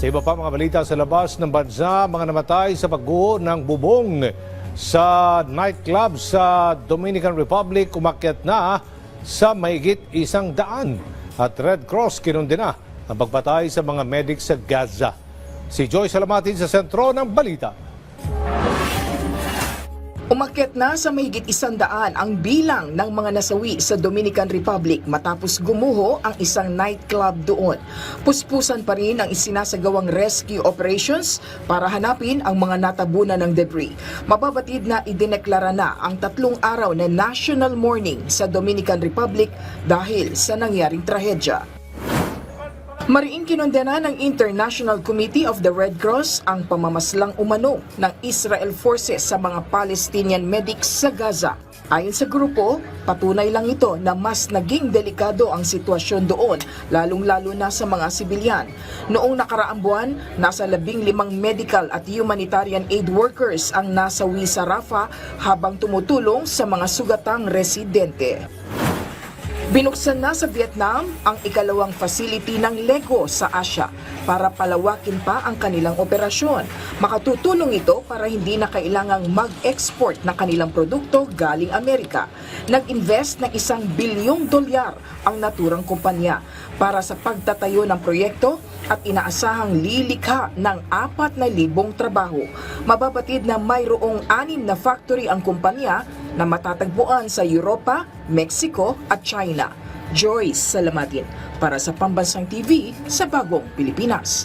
Sa iba pa mga balita sa labas ng bansa, mga namatay sa pagguho ng bubong sa nightclub sa Dominican Republic umakyat na sa mahigit 100. At Red Cross kinundena ang pagpatay sa mga medic sa Gaza. Si Joy Salamatin sa sentro ng balita. Umakyat na sa mahigit 100 ang bilang ng mga nasawi sa Dominican Republic matapos gumuho ang isang nightclub doon. Puspusan pa rin ang isinasagawang rescue operations para hanapin ang mga natabunan ng debris. Mababatid na idineklara na ang 3 araw na national mourning sa Dominican Republic dahil sa nangyaring trahedya. Mariing kinondena ng International Committee of the Red Cross ang pamamaslang umano ng Israel Forces sa mga Palestinian medics sa Gaza. Ayon sa grupo, patunay lang ito na mas naging delikado ang sitwasyon doon, lalong-lalo na sa mga sibilyan. Noong nakaraang buwan, nasa 15 medical at humanitarian aid workers ang nasawi sa Rafah habang tumutulong sa mga sugatang residente. Binuksan na sa Vietnam ang ikalawang facility ng Lego sa Asia para palawakin pa ang kanilang operasyon. Makatutulong ito para hindi na kailangang mag-export ng kanilang produkto galing Amerika. Nag-invest ng $1 bilyong ang naturang kumpanya para sa pagtatayo ng proyekto at inaasahang lilikha ng 4,000 trabaho. Mababatid na mayroong 6 na factory ang kumpanya na matatagpuan sa Europa, Mexico at China. Joyce Salamatin para sa Pambansang TV sa Bagong Pilipinas.